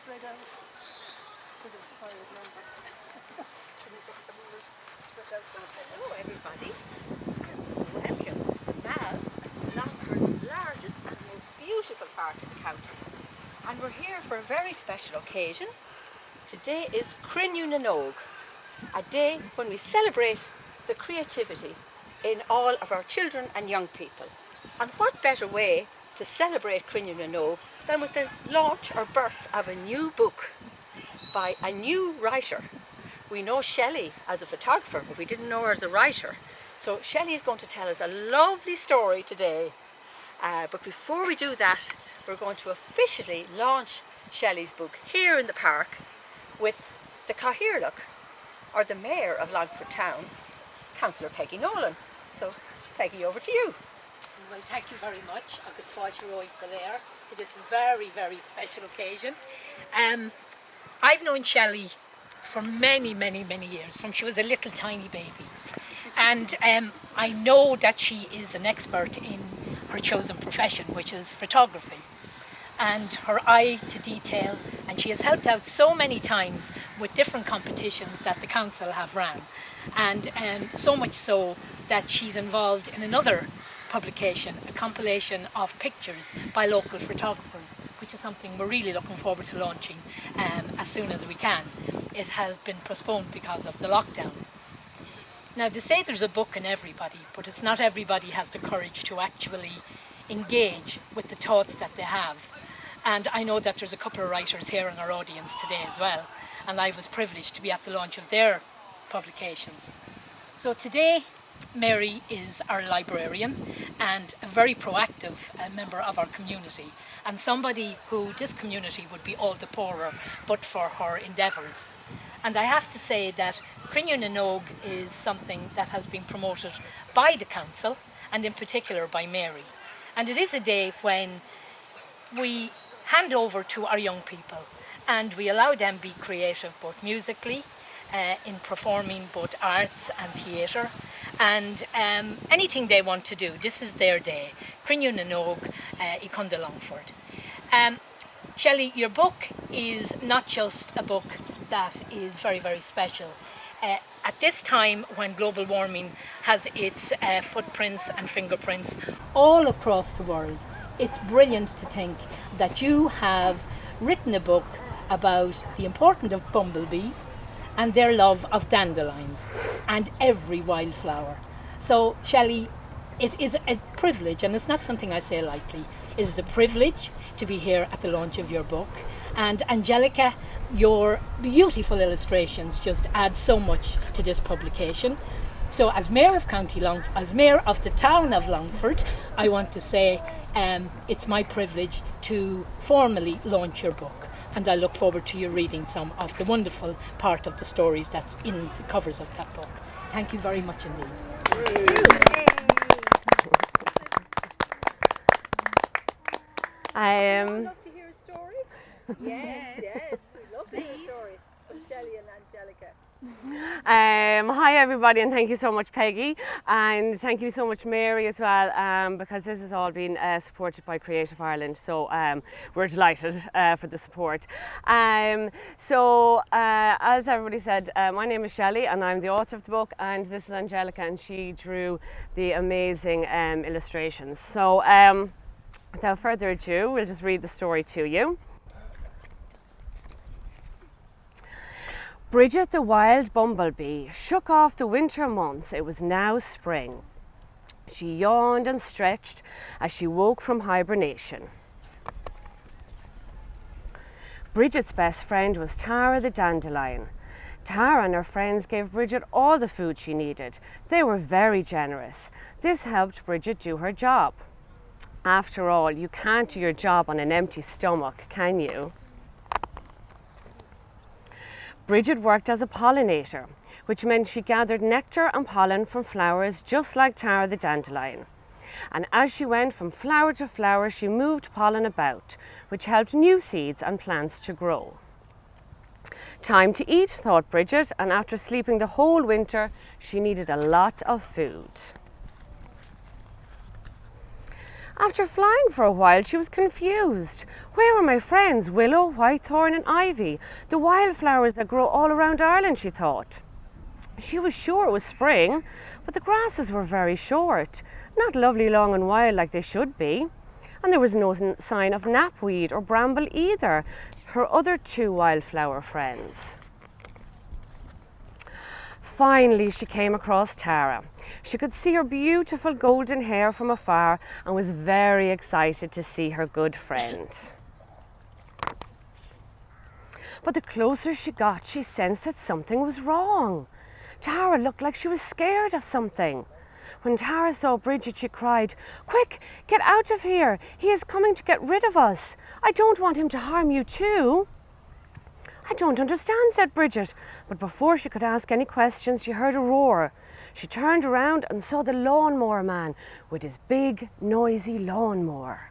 spread out. Hello everybody, welcome to the Mall, Longford's largest and most beautiful part of the county. And we're here for a very special occasion. Today is Crinne na nÓg, a day when we celebrate the creativity in all of our children and young people. And what better way to celebrate Crinne na nÓg than with the launch or birth of a new book by a new writer. We know Shelley as a photographer, but we didn't know her as a writer. So Shelley is going to tell us a lovely story today. But before we do that, we're going to officially launch Shelley's book here in the park with the Cathaoirleach, or the Mayor of Longford Town, Councillor Peggy Nolan. So Peggy, over to you. Well, thank you very much. Agus fáilte roimh go léir to this very, very special occasion. I've known Shelley for many, many, many years, from she was a little tiny baby. And I know that she is an expert in her chosen profession, which is photography. And her eye to detail, and she has helped out so many times with different competitions that the council have ran. And so much so that she's involved in another publication, a compilation of pictures by local photographers, which is something we're really looking forward to launching as soon as we can. It has been postponed because of the lockdown. Now, they say there's a book in everybody, but it's not everybody has the courage to actually engage with the thoughts that they have. And I know that there's a couple of writers here in our audience today as well, and I was privileged to be at the launch of their publications. So today, Mary is our librarian and a very proactive member of our community, and somebody who this community would be all the poorer but for her endeavours. And I have to say that Crinne na nÓg is something that has been promoted by the council, and in particular by Mary. And it is a day when we hand over to our young people and we allow them be creative, both musically, in performing both arts and theatre, and anything they want to do. This is their day. Crinne na nÓg I Conde Longford. Shelley, your book is not just a book that is very, very special. At this time when global warming has its footprints and fingerprints all across the world, it's brilliant to think that you have written a book about the importance of bumblebees and their love of dandelions and every wildflower. So, Shelley, it is a privilege, and it's not something I say lightly, it is a privilege to be here at the launch of your book. And Angelica, your beautiful illustrations just add so much to this publication. So as Mayor of as Mayor of the town of Longford, I want to say it's my privilege to formally launch your book. And I look forward to you reading some of the wonderful part of the stories that's in the covers of that book. Thank you very much indeed. I would love to hear a story. Yes, we love to hear a story from Shelley and Angelica. Hi everybody, and thank you so much, Peggy, and thank you so much, Mary, as well, because this has all been supported by Creative Ireland, so we're delighted for the support. As everybody said, my name is Shelley and I'm the author of the book, and this is Angelica, and she drew the amazing illustrations. So without further ado, we'll just read the story to you. Bridget the wild bumblebee shook off the winter months. It was now spring. She yawned and stretched as she woke from hibernation. Bridget's best friend was Tara the dandelion. Tara and her friends gave Bridget all the food she needed. They were very generous. This helped Bridget do her job. After all, you can't do your job on an empty stomach, can you? Bridget worked as a pollinator, which meant she gathered nectar and pollen from flowers just like Tara the dandelion. And as she went from flower to flower, she moved pollen about, which helped new seeds and plants to grow. Time to eat, thought Bridget, and after sleeping the whole winter, she needed a lot of food. After flying for a while, she was confused. Where were my friends, willow, whitethorn and ivy, the wildflowers that grow all around Ireland, she thought. She was sure it was spring, but the grasses were very short, not lovely long and wild like they should be. And there was no sign of knapweed or bramble either, her other two wildflower friends. Finally, she came across Tara. She could see her beautiful golden hair from afar and was very excited to see her good friend. But the closer she got, she sensed that something was wrong. Tara looked like she was scared of something. When Tara saw Bridget, she cried, "Quick, get out of here! He is coming to get rid of us! I don't want him to harm you too!" "I don't understand," said Bridget, but before she could ask any questions, she heard a roar. She turned around and saw the lawnmower man with his big, noisy lawnmower.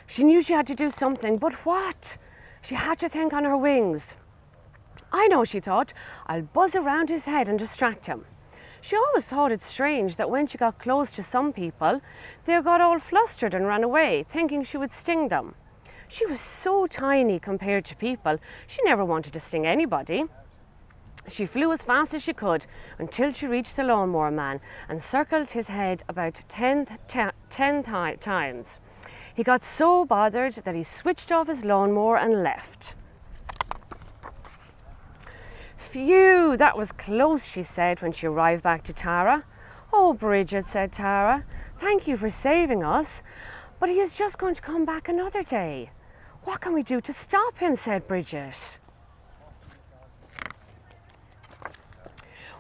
She knew she had to do something, but what? She had to think on her wings. "I know," she thought, "I'll buzz around his head and distract him." She always thought it strange that when she got close to some people, they got all flustered and ran away, thinking she would sting them. She was so tiny compared to people, she never wanted to sting anybody. She flew as fast as she could until she reached the lawnmower man and circled his head about 10 times. He got so bothered that he switched off his lawnmower and left. "Phew, that was close," she said when she arrived back to Tara. "Oh, Bridget," said Tara, "thank you for saving us, but he is just going to come back another day. What can we do to stop him?" said Bridget.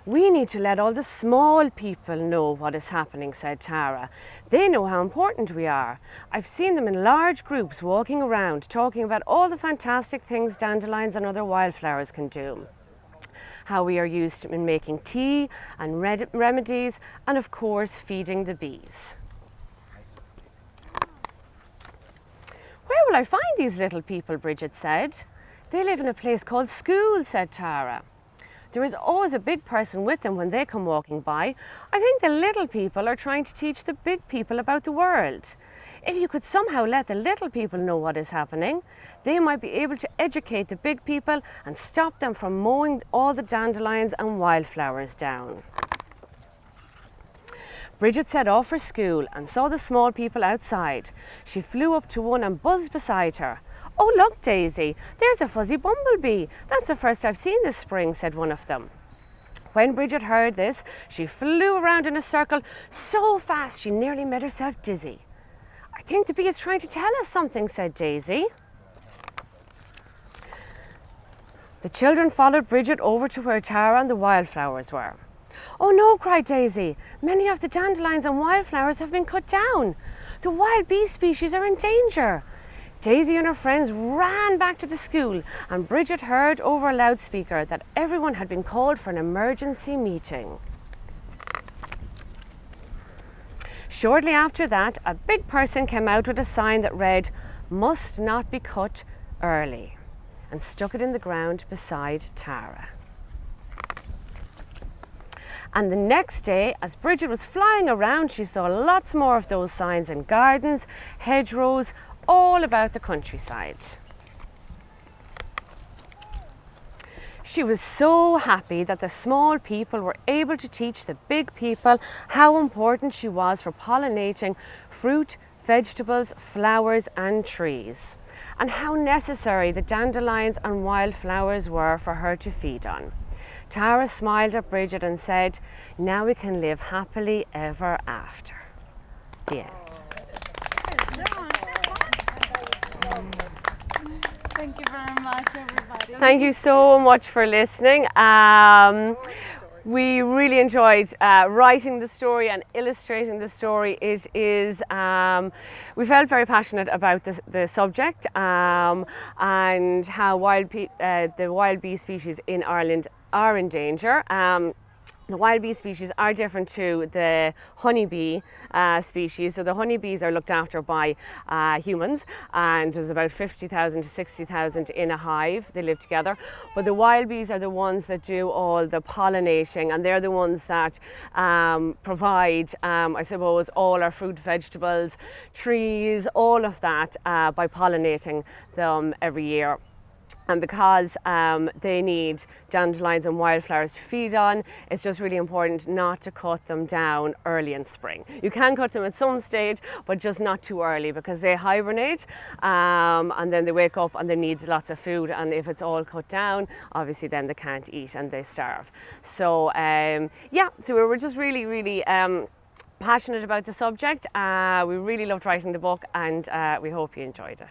"We need to let all the small people know what is happening," said Tara. "They know how important we are. I've seen them in large groups walking around talking about all the fantastic things dandelions and other wildflowers can do. How we are used in making tea and remedies and of course feeding the bees." "Where will I find these little people?" Bridget said. "They live in a place called school," said Tara. "There is always a big person with them when they come walking by. I think the little people are trying to teach the big people about the world. If you could somehow let the little people know what is happening, they might be able to educate the big people and stop them from mowing all the dandelions and wildflowers down." Bridget set off for school and saw the small people outside. She flew up to one and buzzed beside her. "Oh, look, Daisy, there's a fuzzy bumblebee. That's the first I've seen this spring," said one of them. When Bridget heard this, she flew around in a circle so fast she nearly made herself dizzy. "I think the bee is trying to tell us something," said Daisy. The children followed Bridget over to where Tara and the wildflowers were. "Oh no," cried Daisy, "many of the dandelions and wildflowers have been cut down. The wild bee species are in danger." Daisy and her friends ran back to the school and Bridget heard over a loudspeaker that everyone had been called for an emergency meeting. Shortly after that, a big person came out with a sign that read, "Must not be cut early," and stuck it in the ground beside Tara. And the next day, as Bridget was flying around, she saw lots more of those signs in gardens, hedgerows, all about the countryside. She was so happy that the small people were able to teach the big people how important she was for pollinating fruit, vegetables, flowers and trees, and how necessary the dandelions and wildflowers were for her to feed on. Tara smiled at Bridget and said, "Now we can live happily ever after." The end. Thank you very much, everybody. Thank you so much for listening. We really enjoyed writing the story and illustrating the story. It is, we felt very passionate about the subject and how the wild bee species in Ireland are in danger. The wild bee species are different to the honeybee species. So the honeybees are looked after by humans, and there's about 50,000 to 60,000 in a hive. They live together. But the wild bees are the ones that do all the pollinating, and they're the ones that provide, I suppose, all our fruit, vegetables, trees, all of that by pollinating them every year. And because they need dandelions and wildflowers to feed on, it's just really important not to cut them down early in spring. You can cut them at some stage, but just not too early, because they hibernate and then they wake up and they need lots of food. And if it's all cut down, obviously then they can't eat and they starve. So yeah, so we were just really, really passionate about the subject. We really loved writing the book, and we hope you enjoyed it.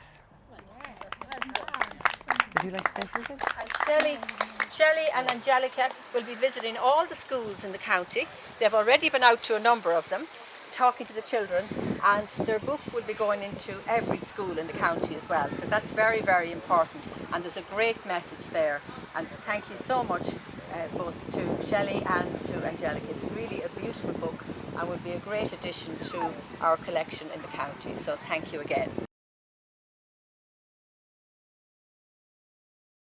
Would you like to say something? And Shelley and Angelica will be visiting all the schools in the county. They've already been out to a number of them, talking to the children, and their book will be going into every school in the county as well, because that's very, very important, and there's a great message there. And thank you so much both to Shelley and to Angelica. It's really a beautiful book and will be a great addition to our collection in the county. So thank you again.